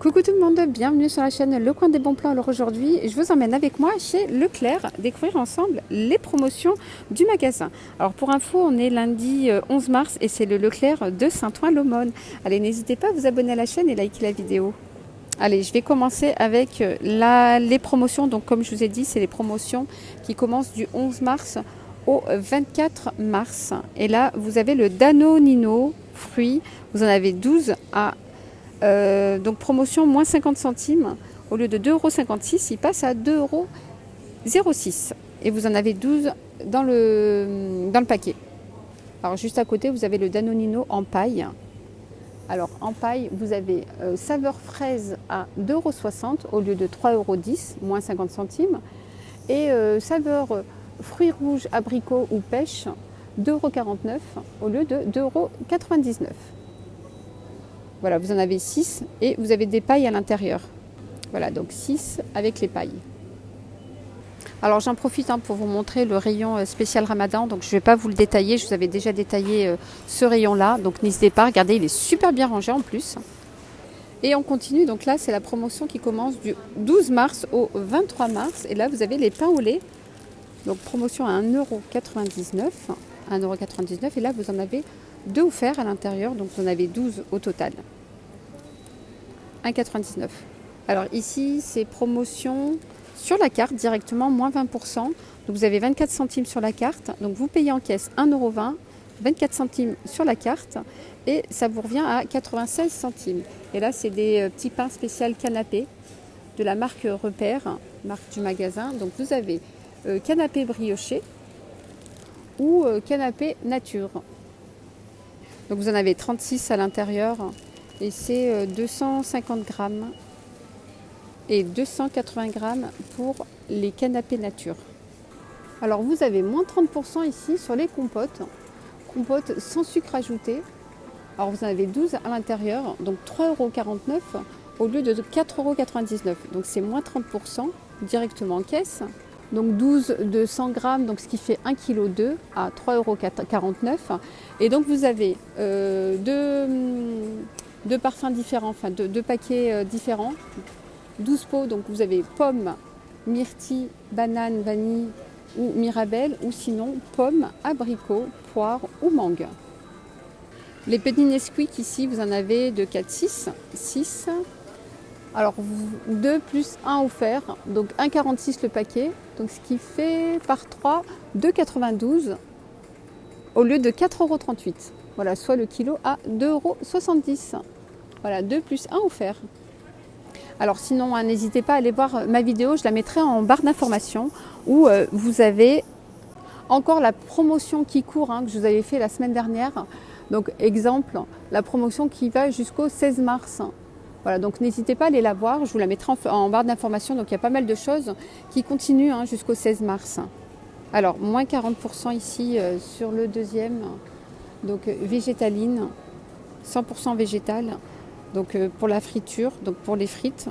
Coucou tout le monde, bienvenue sur la chaîne Le Coin des Bons Plans. Alors aujourd'hui, je vous emmène avec moi chez Leclerc découvrir ensemble les promotions du magasin. Alors pour info, on est lundi 11 mars et c'est le Leclerc de Saint-Ouen-l'Aumône. Allez, n'hésitez pas à vous abonner à la chaîne et liker la vidéo. Allez, je vais commencer avec les promotions. Donc comme je vous ai dit, c'est les promotions qui commencent du 11 mars au 24 mars. Et là, vous avez le Danonino fruits. Vous en avez 12 à donc promotion moins 50 centimes. Au lieu de 2,56 €, il passe à 2,06 €. Et vous en avez 12 dans le paquet. Alors juste à côté, vous avez le Danonino en paille. Alors en paille, vous avez saveur fraise à 2,60 € au lieu de 3,10 €, moins 50 centimes. Et saveur fruits rouges, abricots ou pêche, 2,49 € au lieu de 2,99 €. Voilà, vous en avez 6 et vous avez des pailles à l'intérieur. Voilà, donc 6 avec les pailles. Alors j'en profite pour vous montrer le rayon spécial Ramadan. Donc je ne vais pas vous le détailler, je vous avais déjà détaillé ce rayon-là. Donc n'hésitez pas, regardez, il est super bien rangé en plus. Et on continue, donc là c'est la promotion qui commence du 12 mars au 23 mars. Et là vous avez les pains au lait. Donc promotion à 1,99 €. 1,99 € et là vous en avez 2 offerts à l'intérieur, donc vous en avez 12 au total. 1,99 €. Alors ici, c'est promotion sur la carte directement, moins 20%. Donc vous avez 24 centimes sur la carte. Donc vous payez en caisse 1,20 €, 24 centimes sur la carte et ça vous revient à 96 centimes. Et là, c'est des petits pains spéciaux canapé de la marque Repère, marque du magasin. Donc vous avez canapé brioché ou canapé nature. Donc vous en avez 36 à l'intérieur et c'est 250 grammes et 280 grammes pour les canapés nature. Alors vous avez moins 30% ici sur les compotes, compotes sans sucre ajouté. Alors vous en avez 12 à l'intérieur, donc 3,49 € au lieu de 4,99 €. Donc c'est moins 30% directement en caisse. Donc 12 de 100 grammes, donc ce qui fait 1,2 kg à 3,49 €. Et donc vous avez deux parfums différents, enfin deux paquets différents. 12 pots, donc vous avez pomme, myrtille, banane, vanille ou mirabelle, ou sinon pomme, abricot, poire ou mangue. Les petits Nesquik ici, vous en avez de 4, 6. Alors 2 plus 1 offert, donc 1,46 € le paquet, donc ce qui fait par 3, 2,92 € au lieu de 4,38 €. Voilà, soit le kilo à 2,70 €. Voilà, 2 plus 1 offert. Alors sinon, n'hésitez pas à aller voir ma vidéo, je la mettrai en barre d'informations où vous avez encore la promotion qui court, que je vous avais fait la semaine dernière. Donc exemple, la promotion qui va jusqu'au 16 mars. Voilà, donc n'hésitez pas à aller la voir, je vous la mettrai en barre d'informations. Donc il y a pas mal de choses qui continuent jusqu'au 16 mars. Alors moins 40% ici sur le deuxième, donc végétaline, 100% végétal, donc pour la friture, donc pour les frites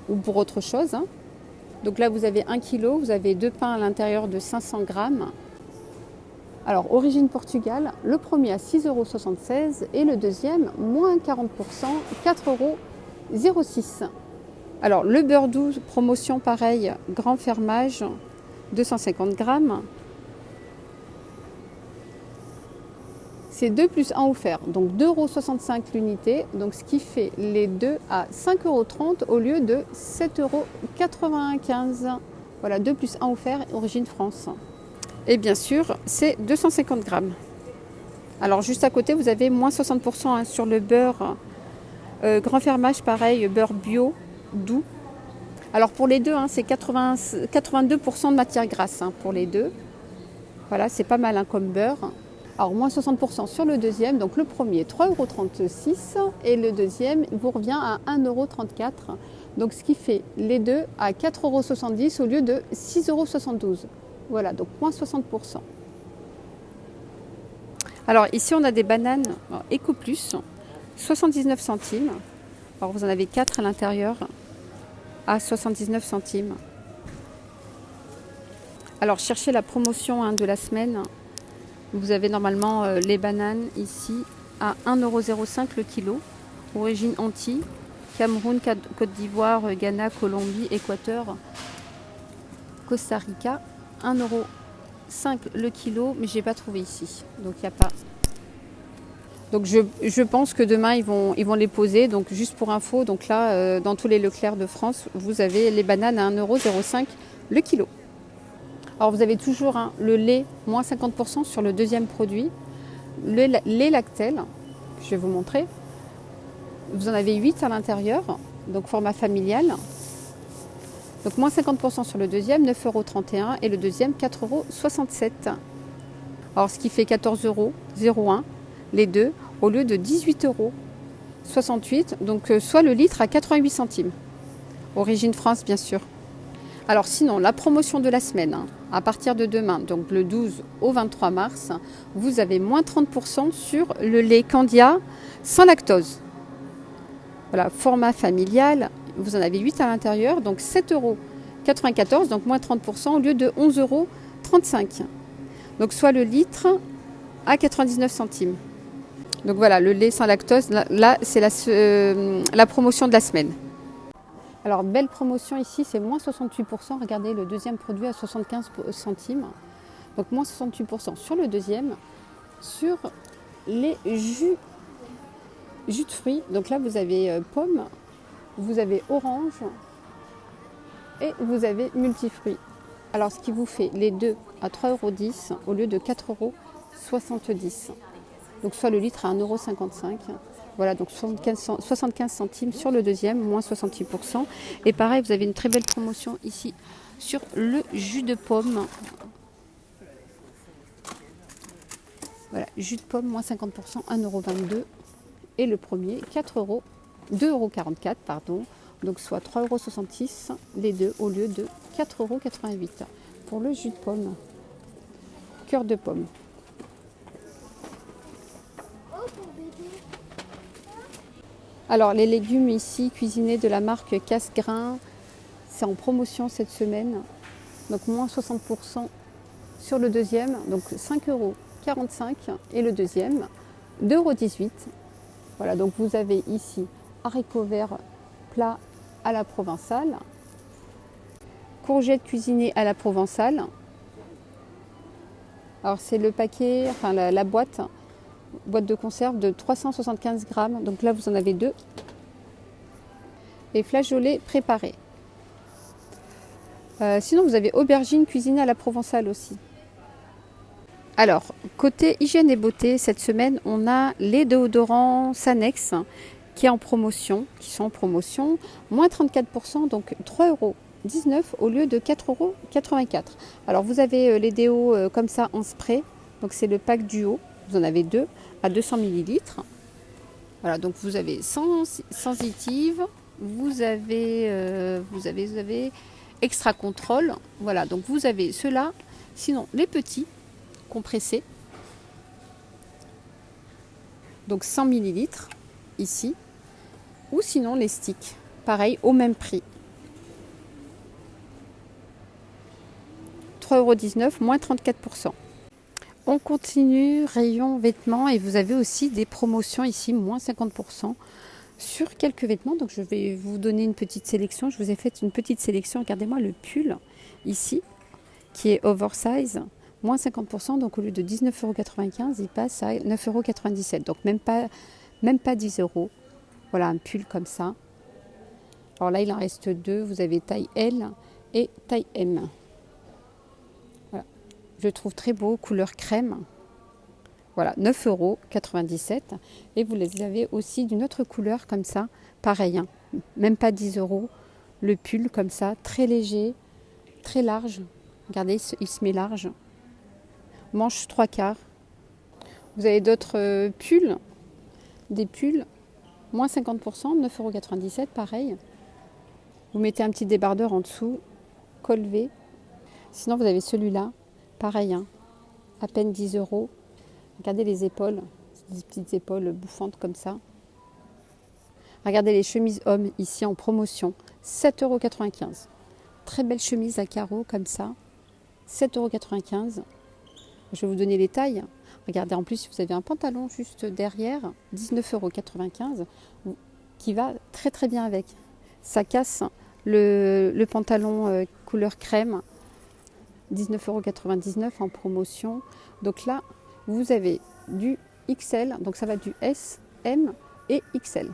ou pour autre chose. Donc là vous avez 1 kg, vous avez 2 pains à l'intérieur de 500 grammes. Alors, origine Portugal, le premier à 6,76 € et le deuxième, moins 40%, 4,06 €. Alors, le beurre doux, promotion pareil, grand fermage, 250 grammes. C'est 2 plus 1 offert, donc 2,65 € l'unité, donc ce qui fait les deux à 5,30 € au lieu de 7,95 €. Voilà, 2 plus 1 offert, origine France. Et bien sûr, c'est 250 grammes. Alors juste à côté, vous avez moins 60% sur le beurre grand fermage, pareil, beurre bio, doux. Alors pour les deux, c'est 82% de matière grasse pour les deux. Voilà, c'est pas mal comme beurre. Alors moins 60% sur le deuxième, donc le premier 3,36 € et le deuxième vous revient à 1,34 €. Donc ce qui fait les deux à 4,70 € au lieu de 6,72 €. Voilà, donc moins 60%. Alors ici, on a des bananes Eco Plus, 79 centimes. Alors vous en avez 4 à l'intérieur à 79 centimes. Alors cherchez la promotion de la semaine. Vous avez normalement les bananes ici à 1,05 € le kilo, origine Antilles. Cameroun, Côte d'Ivoire, Ghana, Colombie, Équateur, Costa Rica, 1,05 € le kilo, mais je n'ai pas trouvé ici. Donc il n'y a pas. Donc je pense que demain ils vont les poser. Donc juste pour info, donc là dans tous les Leclerc de France, vous avez les bananes à 1,05 € le kilo. Alors vous avez toujours le lait moins 50% sur le deuxième produit, le lait Lactel, je vais vous montrer. Vous en avez 8 à l'intérieur, donc format familial. Donc moins 50% sur le deuxième, 9,31 € et le deuxième 4,67 €. Alors ce qui fait 14,01 € les deux au lieu de 18,68 €. Donc soit le litre à 88 centimes. Origine France bien sûr. Alors sinon, la promotion de la semaine, à partir de demain, donc le 12 au 23 mars, vous avez moins 30% sur le lait Candia sans lactose. Voilà, format familial, vous en avez 8 à l'intérieur, donc 7,94 €, donc moins 30% au lieu de 11,35 €. Donc soit le litre à 99 centimes. Donc voilà, le lait sans lactose, là c'est la promotion de la semaine. Alors belle promotion ici, c'est moins 68%. Regardez le deuxième produit à 75 centimes. Donc moins 68% sur le deuxième. Sur les jus de fruits. Donc là vous avez pomme, vous avez orange et vous avez multifruits. Alors ce qui vous fait les deux à 3,10 € au lieu de 4,70 €. Donc soit le litre à 1,55 €. Voilà, donc 75 centimes sur le deuxième, moins 68%. Et pareil, vous avez une très belle promotion ici sur le jus de pomme. Voilà, jus de pomme, moins 50%, 1,22 €. Et le premier, 2,44 €, pardon. Donc soit 3,66 € les deux au lieu de 4,88 € pour le jus de pomme. Cœur de pomme. Alors les légumes ici cuisinés de la marque Casse-Grain, c'est en promotion cette semaine. Donc moins 60% sur le deuxième, donc 5,45 € et le deuxième 2,18 €. Voilà, donc vous avez ici haricots verts plats à la provençale, courgettes cuisinées à la provençale. Alors c'est le paquet, enfin la boîte de conserve de 375 grammes. Donc là, vous en avez deux. Et flageolets préparés. Sinon, vous avez aubergines cuisinées à la provençale aussi. Alors, côté hygiène et beauté, cette semaine, on a les déodorants Sanex qui sont en promotion, moins 34%, donc 3,19 € au lieu de 4,84 €. Alors, vous avez les déos comme ça en spray. Donc, c'est le pack duo. Vous en avez deux à 200 ml. Voilà, donc vous avez sensitive, vous avez extra contrôle. Voilà, donc vous avez ceux-là. Sinon, les petits compressés. Donc 100 ml ici. Ou sinon les sticks. Pareil, au même prix. 3,19 €, moins 34%. On continue, rayon vêtements, et vous avez aussi des promotions ici, moins 50% sur quelques vêtements. Donc je vais vous donner une petite sélection. Je vous ai fait une petite sélection. Regardez-moi le pull ici, qui est oversize, moins 50%. Donc au lieu de 19,95 €, il passe à 9,97 €. Donc même pas 10 €. Voilà, un pull comme ça. Alors là, il en reste deux. Vous avez taille L et taille M. Je le trouve très beau, couleur crème. Voilà, 9,97 €. Et vous les avez aussi d'une autre couleur comme ça, pareil, même pas 10 €. Le pull comme ça, très léger, très large. Regardez, il se met large. Manche 3/4. Vous avez d'autres pulls, des pulls, moins 50%, 9,97 €, pareil. Vous mettez un petit débardeur en dessous, col V. Sinon, vous avez celui-là. Pareil, à peine 10 €. Regardez les épaules, des petites épaules bouffantes comme ça. Regardez les chemises hommes ici en promotion, 7,95 €. Très belle chemise à carreaux comme ça, 7,95 €. Je vais vous donner les tailles. Regardez, en plus, vous avez un pantalon juste derrière, 19,95 €. qui va très très bien avec. Ça casse le pantalon couleur crème, 19,99 € en promotion. Donc là, vous avez du XL, donc ça va du S, M et XL.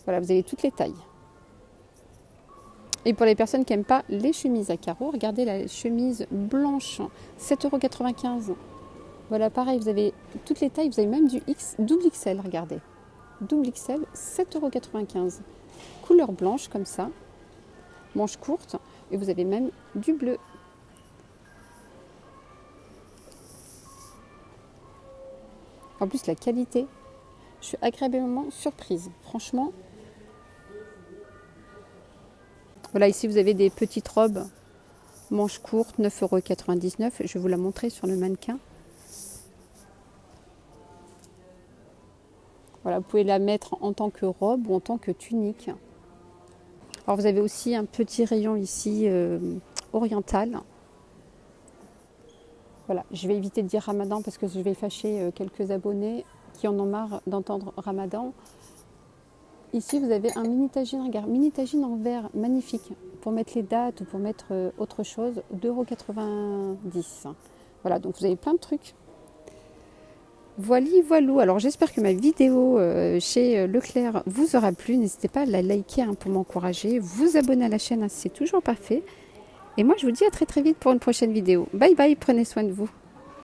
Voilà, vous avez toutes les tailles. Et pour les personnes qui n'aiment pas les chemises à carreaux, regardez la chemise blanche, 7,95 €. Voilà, pareil, vous avez toutes les tailles, vous avez même du double XL, regardez. Double XL, 7,95 €. Couleur blanche comme ça, manche courte, et vous avez même du bleu. En plus, la qualité, je suis agréablement surprise. Franchement, voilà, ici vous avez des petites robes, manches courtes, 9,99 €. Je vais vous la montrer sur le mannequin. Voilà, vous pouvez la mettre en tant que robe ou en tant que tunique. Alors vous avez aussi un petit rayon ici oriental. Voilà, je vais éviter de dire Ramadan parce que je vais fâcher quelques abonnés qui en ont marre d'entendre Ramadan. Ici, vous avez un mini tagine, regarde, mini tagine en verre, magnifique, pour mettre les dates ou pour mettre autre chose, 2,90 €. Voilà, donc vous avez plein de trucs. Voilou. Alors j'espère que ma vidéo chez Leclerc vous aura plu. N'hésitez pas à la liker pour m'encourager, vous abonner à la chaîne si c'est toujours pas fait. Et moi, je vous dis à très très vite pour une prochaine vidéo. Bye bye, prenez soin de vous.